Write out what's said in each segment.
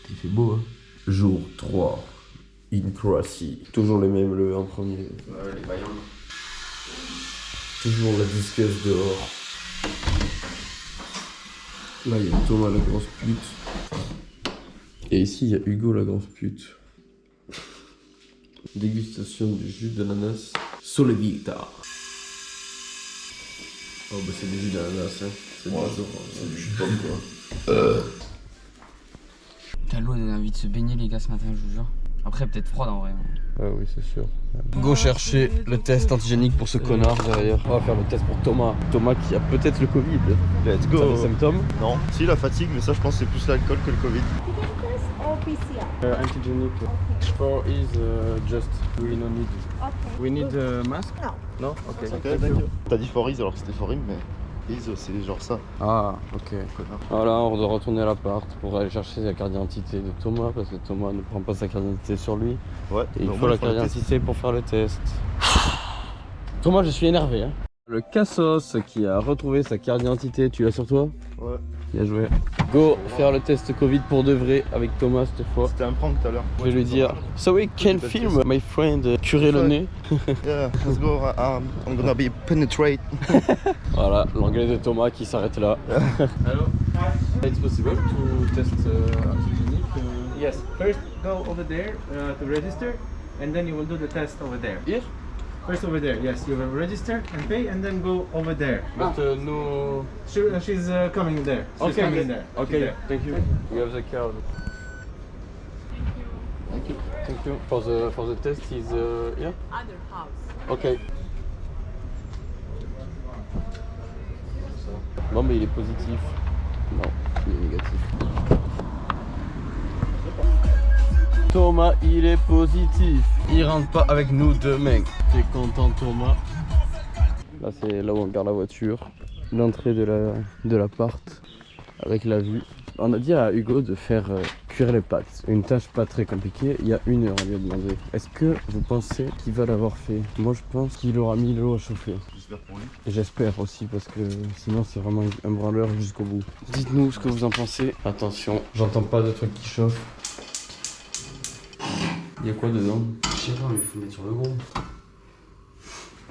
Il fait beau, hein. Jour 3, in Croatie. Toujours les mêmes, le en premier. Ouais, les baillons. Toujours la disqueuse dehors. Là, il y a Thomas, la grosse pute. Et ici, il y a Hugo, la grosse pute. Dégustation du jus d'ananas Solevita. Oh, bah, c'est du jus d'ananas, hein. C'est du jus de pomme, quoi. T'as l'eau donne envie de se baigner, les gars, ce matin, je vous jure. Après, peut-être froide en vrai. Ah oui, c'est sûr. Go chercher le test antigénique pour ce connard derrière. On va faire le test pour Thomas. Thomas qui a peut-être le Covid. Let's go. Ça des symptômes? Non, si la fatigue, mais ça je pense que c'est plus l'alcool que le Covid. Or PCR? Antigenic. For is just we no need. Okay. We need a mask? No. No? Ok. Ok, thank you. T'as dit for is alors que c'était for him, mais is c'est genre ça. Ah, ok. Connard. Voilà, on doit retourner à l'appart pour aller chercher la carte d'identité de Thomas parce que Thomas ne prend pas sa carte d'identité sur lui. Ouais, Et il au faut moins, la il faut le carte test. d'identité pour faire le test. Thomas, je suis énervé. Hein. Le Cassos qui a retrouvé sa carte d'identité, tu l'as sur toi? Ouais. Bien joué. Go faire le test Covid pour de vrai avec Thomas cette fois. C'était un prank tout à l'heure. Je vais lui dire, so we can film my friend curer le nez. Yeah, let's go. I'm gonna be penetrate. Voilà, l'anglais de Thomas qui s'arrête là. Hello. It's possible to test antigenic? Yes. First, go over there to register, and then you will do the test over there. Here? First over there. Yes, you will register and pay, and then go over there. But no... She's coming there. She's Okay. coming there. Okay, There. thank you. We have the card. Thank you. Thank you. For the test is here? Other house. Okay. Bon mais il est positif. Non, il est négatif. Thomas, il est positif. Il rentre pas avec nous demain. T'es content Thomas? Là c'est là où on garde la voiture. L'entrée de l'appart avec la vue. On a dit à Hugo de faire cuire les pâtes. Une tâche pas très compliquée. Il y a 1 heure on lui a demandé. Est-ce que vous pensez qu'il va l'avoir fait? Moi je pense qu'il aura mis l'eau à chauffer. J'espère pour lui. J'espère aussi parce que sinon c'est vraiment un branleur jusqu'au bout. Dites-nous ce que vous en pensez. Attention, j'entends pas de trucs qui chauffent. Il y a quoi dedans? Je sais pas, mais il faut mettre sur le gros.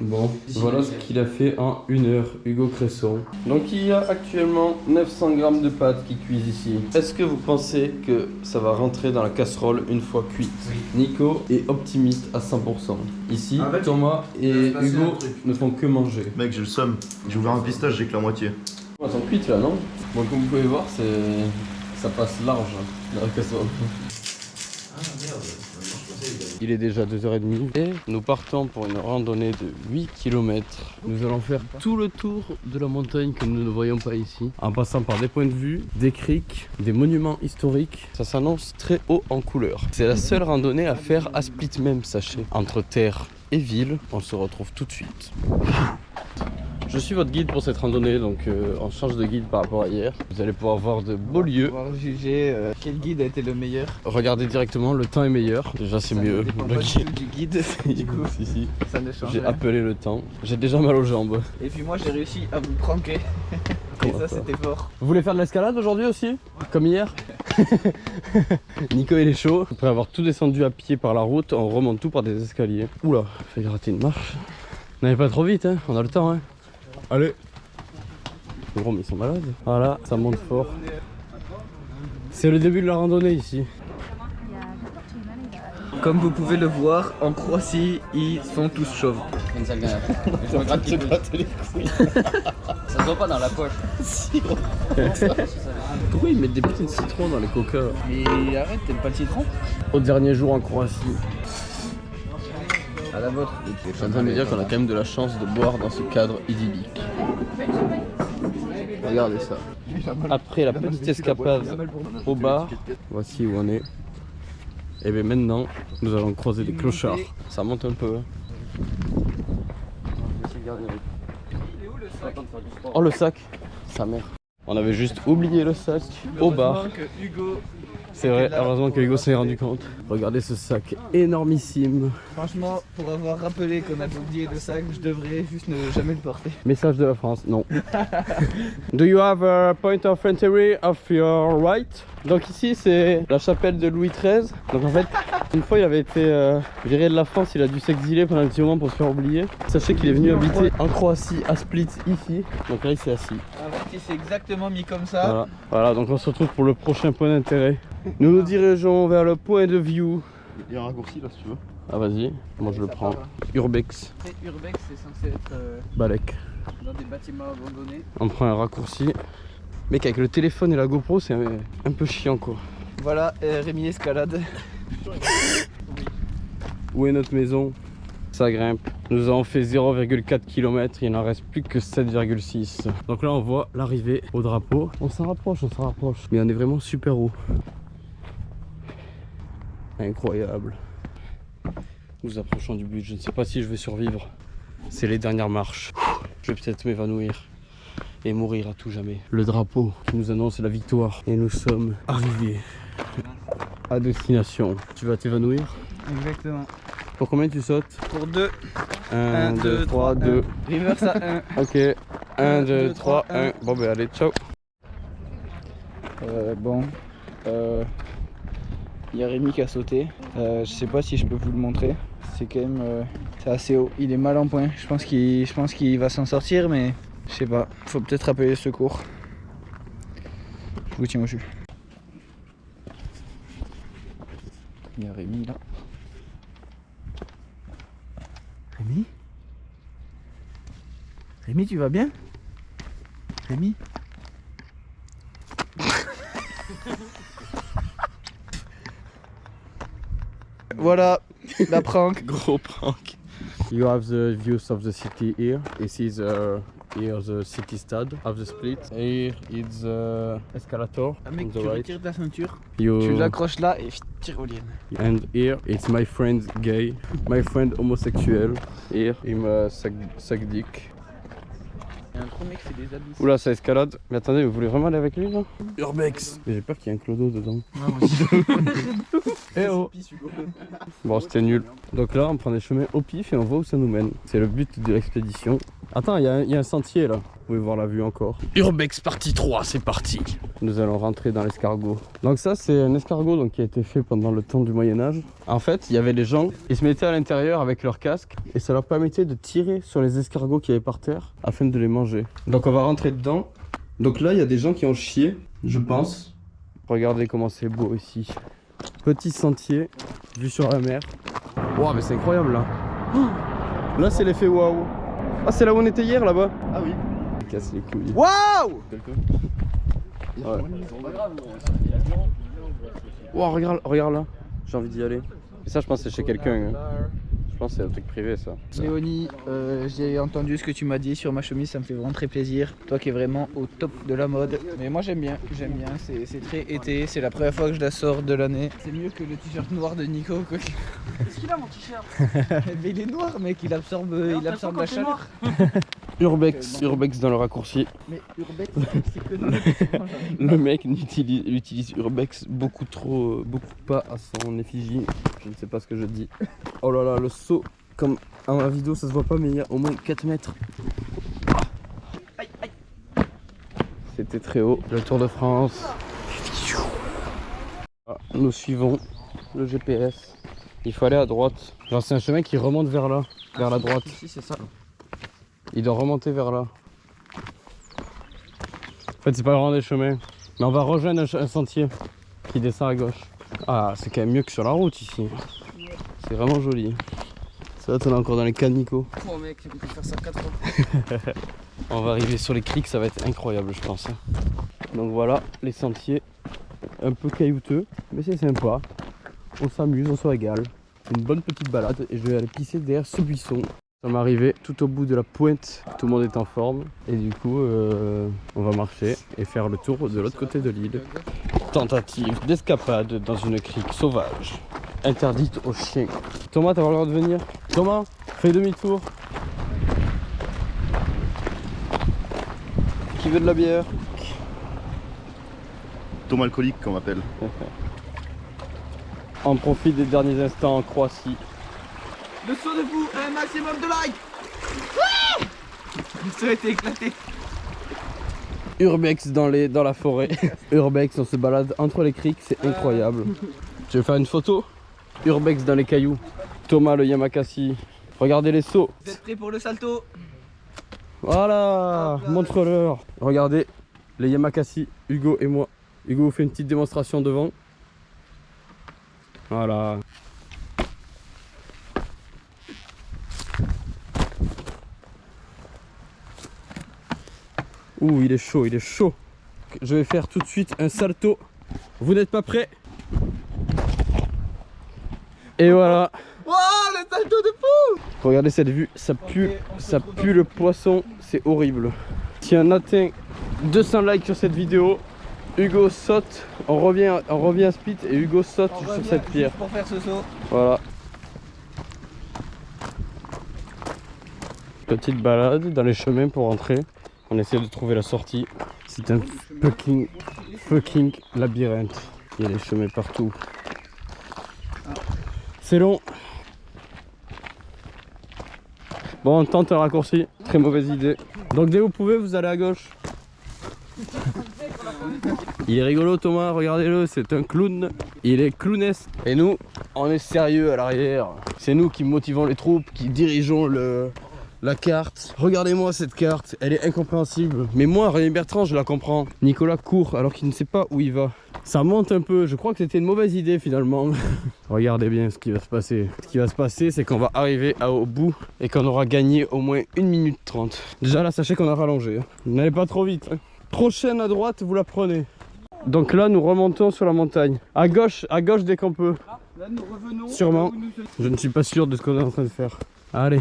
Bon, voilà ce qu'il a fait en 1 heure, Hugo Cresson. Donc il y a actuellement 900 grammes de pâtes qui cuisent ici. Est-ce que vous pensez que ça va rentrer dans la casserole une fois cuite? Oui. Nico est optimiste à 100%. Ici, En fait, Thomas et il va se passer Hugo un truc. ne font que manger. Mec, j'ai le seum. J'ai ouvert un pistache, j'ai que la moitié. Elles sont cuites là, non? Bon, comme vous pouvez voir, ça passe large dans la casserole. Ah merde. Il est déjà 2h30 et nous partons pour une randonnée de 8 km. Nous allons faire tout le tour de la montagne que nous ne voyons pas ici, en passant par des points de vue, des criques, des monuments historiques. Ça s'annonce très haut en couleur. C'est la seule randonnée à faire à Split même, sachez. Entre terre et ville, on se retrouve tout de suite. Je suis votre guide pour cette randonnée, donc on change de guide par rapport à hier. Vous allez pouvoir voir de beaux lieux. Pouvoir juger quel guide a été le meilleur. Regardez directement, le temps est meilleur. Déjà c'est Ça mieux. ne dépend Le pas du guide. tout du guide. Du coup, si. Ça ne change J'ai rien. appelé le temps. J'ai déjà mal aux jambes. Et puis moi j'ai réussi à vous pranker. Et Comment ça ça c'était fort. Vous voulez faire de l'escalade aujourd'hui aussi? Comme hier. Nico il est chaud. Après avoir tout descendu à pied par la route, on remonte tout par des escaliers. Oula, j'ai failli rater une marche. N'allez pas trop vite, hein. On a le temps. Hein. Allez. Gros, mais ils sont malades. Voilà, ça monte fort. C'est le début de la randonnée ici. Comme vous pouvez le voir, en Croatie, ils sont tous chauves. Une sale galère. Je me gratte les couilles. Ça se voit pas dans la poche. Pourquoi ils mettent des petits citrons dans les coca? Mais arrête, t'aimes pas le citron? Au dernier jour en Croatie. À la vôtre. Je suis en train de me dire qu'on a quand même de la chance de boire dans ce cadre idyllique. Regardez ça. Après la petite escapade au bar, voici où on est. Et bien maintenant, nous allons croiser des clochards. Ça monte un peu. Oh le sac, sa mère. On avait juste oublié le sac au bar. Heureusement que Hugo. C'est vrai, heureusement que Hugo s'est rendu compte. Regardez ce sac énormissime. Franchement, pour avoir rappelé qu'on avait oublié le sac, je devrais juste ne jamais le porter. Message de la France, non. Do you have a point of entry of your right? Donc ici c'est la chapelle de Louis XIII. Donc en fait, une fois il avait été viré de la France, il a dû s'exiler pendant un petit moment pour se faire oublier. Sachez qu'il est venu habiter en Croatie, à Split, ici. Donc là il s'est assis. En fait, il s'est exactement mis comme ça. Voilà. Voilà, donc on se retrouve pour le prochain point d'intérêt. Nous nous dirigeons vers le point de view. Il y a un raccourci là si tu veux. Ah vas-y, moi je le prends. Urbex, Urbex, c'est censé être Balek. dans des bâtiments abandonnés. On prend un raccourci. Mec, avec le téléphone et la GoPro, c'est un peu chiant quoi. Voilà, Rémi escalade. Où est notre maison? Ça grimpe. Nous avons fait 0,4 km, il n'en reste plus que 7,6. Donc là on voit l'arrivée au drapeau. On s'en rapproche, mais on est vraiment super haut. Incroyable. Nous approchons du but, je ne sais pas si je vais survivre. C'est les dernières marches. Je vais peut-être m'évanouir et mourir à tout jamais. Le drapeau qui nous annonce la victoire. Et nous sommes arrivés à destination. Tu vas t'évanouir? Exactement. Pour combien tu sautes? Pour 2. 1, 2, 3, 2. Reverse à 1. Ok. 1, 2, 3, 1. Bon ben allez, ciao. Il y a Rémi qui a sauté. Je sais pas si je peux vous le montrer. C'est quand même c'est assez haut. Il est mal en point. Je pense qu'il va s'en sortir, mais je sais pas. Faut peut-être appeler le secours. Je vous tiens au jus. Il y a Rémi là. Rémi? Rémi, tu vas bien? Rémi? Voilà, la prank. Gros prank. You have the views of the city here. This is here the city stade of the Split. Here it's the escalator Mec, on tu the right. retires ta ceinture. You... Tu l'accroches là et tyrolienne. And here it's my friend gay, my friend homosexuel. Here il me sac dick. Il y a un gros mec qui fait des abysses. Oula, ça escalade. Mais attendez, vous voulez vraiment aller avec lui là? Urbex. Mais j'ai peur qu'il y ait un clodo dedans. Eh oh. Bon, c'était nul. Donc là, on prend des chemins au pif et on voit où ça nous mène. C'est le but de l'expédition. Attends, il y a un sentier là. Vous pouvez voir la vue encore. Urbex partie 3, c'est parti. Nous allons rentrer dans l'escargot. Donc ça, c'est un escargot donc, qui a été fait pendant le temps du Moyen-Âge. En fait, il y avait des gens, ils se mettaient à l'intérieur avec leur casque et ça leur permettait de tirer sur les escargots qui avaient par terre afin de les manger. Donc on va rentrer dedans. Donc là, il y a des gens qui ont chié, je pense. Regardez comment c'est beau ici. Petit sentier, vue sur la mer. Waouh, mais c'est incroyable là. Oh, là, c'est l'effet waouh. Ah, c'est là où on était hier là-bas. Ah oui. Il casse les couilles. Waouh! Ouais. Wow, regarde là. J'ai envie d'y aller. Et ça, je pense que c'est chez quelqu'un. Hein. Je pense que c'est un truc privé ça. Léonie, j'ai entendu ce que tu m'as dit sur ma chemise, ça me fait vraiment très plaisir. Toi qui es vraiment au top de la mode. Mais moi j'aime bien, c'est très été, c'est la première fois que je la sors de l'année. C'est mieux que le t-shirt noir de Nico quoi. Qu'est-ce qu'il a mon t-shirt? Mais il est noir mec, il absorbe la chaleur. Urbex dans le raccourci. Mais Urbex, c'est que nous. Le mec utilise Urbex beaucoup pas à son effigie. Je ne sais pas ce que je dis. Oh là là, le saut, comme dans la vidéo ça se voit pas mais il y a au moins 4 mètres. C'était très haut. Le Tour de France. Ah, nous suivons le GPS. Il faut aller à droite. Genre c'est un chemin qui remonte vers là, vers la droite. Ici c'est ça. Il doit remonter vers là. En fait c'est pas vraiment des chemins. Mais on va rejoindre un sentier qui descend à gauche. Ah c'est quand même mieux que sur la route ici. C'est vraiment joli. Ça va, t'en as encore dans les canicots. Oh mec, on peut faire ça 4 fois. On va arriver sur les criques, ça va être incroyable je pense. Donc voilà les sentiers. Un peu caillouteux, mais c'est sympa. On s'amuse, on se régale. Une bonne petite balade et je vais aller pisser derrière ce buisson. Nous sommes arrivés tout au bout de la pointe, tout le monde est en forme. Et du coup, on va marcher et faire le tour de l'autre côté de l'île. Tentative d'escapade dans une crique sauvage. Interdite aux chiens. Thomas, t'as pas le droit de venir. Thomas, fais demi-tour. Qui veut de la bière? Tom alcoolique qu'on m'appelle. On profite des derniers instants en Croatie. Le saut de vous, un maximum de likes. Le saut a été éclaté. Urbex dans la forêt. Urbex, on se balade entre les criques, c'est incroyable. Tu veux faire une photo? Urbex dans les cailloux. Thomas le Yamakasi. Regardez les sauts. Vous êtes prêts pour le salto? Voilà, montre-leur. Regardez les Yamakasi, Hugo et moi. Hugo vous fait une petite démonstration devant. Voilà. Ouh, il est chaud, il est chaud. Je vais faire tout de suite un salto. Vous n'êtes pas prêts? Et voilà. Wow, le salto de fou! Regardez cette vue, ça pue le poisson, c'est horrible. Si on atteint 200 likes sur cette vidéo, Hugo saute, on revient à Split et Hugo saute sur cette pierre. Pour faire ce saut. Voilà. Petite balade dans les chemins pour rentrer. On essaie de trouver la sortie. C'est un fucking labyrinthe. Il y a des chemins partout. C'est long. Bon, on tente un raccourci. Très mauvaise idée. Donc dès que vous pouvez, vous allez à gauche. Il est rigolo Thomas, regardez-le, c'est un clown. Il est clownesque. Et nous, on est sérieux à l'arrière. C'est nous qui motivons les troupes, qui dirigeons la carte. Regardez-moi cette carte, elle est incompréhensible. Mais moi, Rémi Bertrand, je la comprends. Nicolas court alors qu'il ne sait pas où il va. Ça monte un peu, je crois que c'était une mauvaise idée finalement. Regardez bien ce qui va se passer. Ce qui va se passer, c'est qu'on va arriver au bout et qu'on aura gagné au moins 1 minute 30. Déjà là, sachez qu'on a rallongé. N'allez pas trop vite. Prochaine à droite, vous la prenez. Donc là, nous remontons sur la montagne. À gauche dès qu'on peut. Là, nous revenons. Sûrement. Je ne suis pas sûr de ce qu'on est en train de faire. Allez.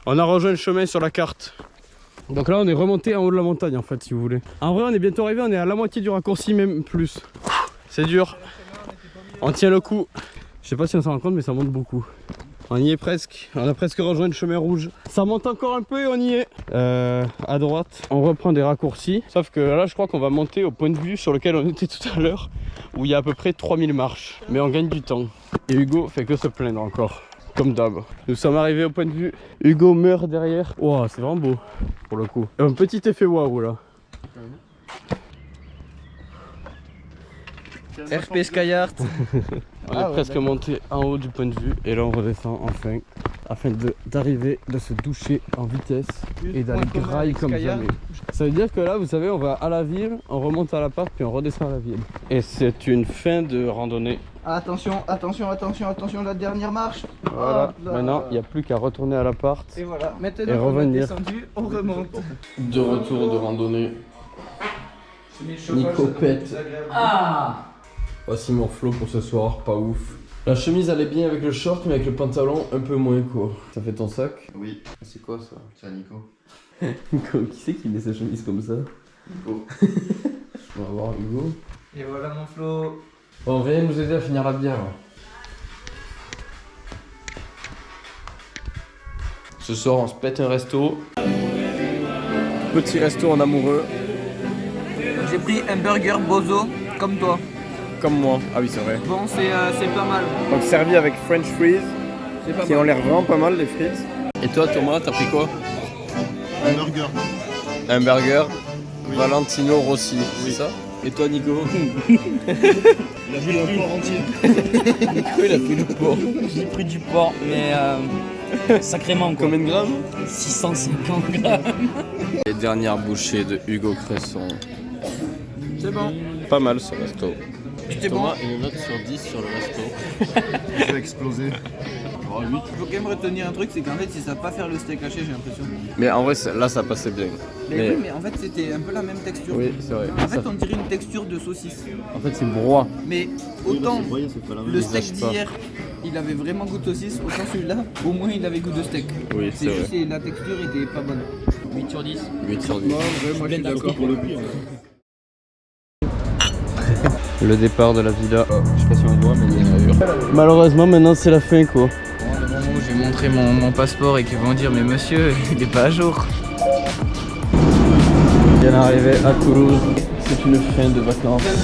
On a rejoint le chemin sur la carte. Donc là on est remonté en haut de la montagne en fait si vous voulez. En vrai on est bientôt arrivé, on est à la moitié du raccourci même plus. C'est dur. On tient le coup. Je sais pas si on s'en rend compte mais ça monte beaucoup. On y est presque, on a presque rejoint le chemin rouge. Ça monte encore un peu et on y est. À droite, on reprend des raccourcis. Sauf que là je crois qu'on va monter au point de vue sur lequel on était tout à l'heure. Où il y a à peu près 3000 marches. Mais on gagne du temps. Et Hugo fait que se plaindre encore. Comme d'hab. Nous sommes arrivés au point de vue. Hugo meurt derrière. Wow, c'est vraiment beau pour le coup. Un petit effet waouh là. RP Skyart. On est presque monté en haut du point de vue et là on redescend enfin afin d'arriver de se doucher en vitesse et d'aller graille comme jamais. Ça veut dire que là vous savez on va à la ville, on remonte à l'appart puis on redescend à la ville. Et c'est une fin de randonnée. Attention, la dernière marche. Voilà, hop là. maintenant il n'y a plus qu'à retourner à l'appart Et voilà, maintenant et qu'on a revenir. descendu, on remonte. De retour de randonnée. Nico pète. Ah! Voici mon flow pour ce soir, pas ouf. La chemise allait bien avec le short, mais avec le pantalon un peu moins quoi. Ça fait ton sac? Oui, C'est quoi ça? c'est à Nico. Nico, qui c'est qui met sa chemise comme ça? Nico. On va voir Hugo. Et voilà mon Flo. Bon, viens nous aider à finir la bière. Ce soir, on se pète un resto. Petit resto en amoureux. J'ai pris un burger bozo, comme toi. Comme moi. Ah oui, c'est vrai. Bon, c'est pas mal. Donc servi avec French fries, C'est pas qui mal. ont l'air vraiment pas mal les frites. Et toi Thomas, t'as pris quoi? Un burger. Un burger Valentino Rossi, c'est ça? Et toi Nico? Il a pris un porc entier. Nico il a pris le porc. J'ai pris du porc, mais sacrément quoi. Combien de grammes? 650 grammes. Les dernières bouchées de Hugo Cresson. C'est bon. Pas mal ce resto. C'est bon. une note sur 10 sur le resto. Je vais exploser. Il faut quand même retenir un truc, c'est qu'en fait ils savent pas faire le steak haché, j'ai l'impression. Mais en vrai là ça passait bien. Mais oui, mais en fait c'était un peu la même texture. Oui c'est vrai. En fait on dirait une texture de saucisse. En fait c'est broie. Mais autant c'est pas la même. le steak Ils sachent pas. d'hier il avait vraiment goût de saucisse, autant celui-là au moins il avait goût de steak. Oui c'est C'est vrai. juste que la texture était pas bonne. 8 sur 10. 8 sur 10. Moi je suis d'accord. Pour le pire. Le départ de la villa. Je sais pas si on voit, mais il y a une allure. Malheureusement maintenant c'est la fin quoi. Bon, le moment où je vais montrer mon passeport et qu'ils vont dire mais monsieur il est pas à jour. Bien arrivé à Toulouse, c'est une fin de vacances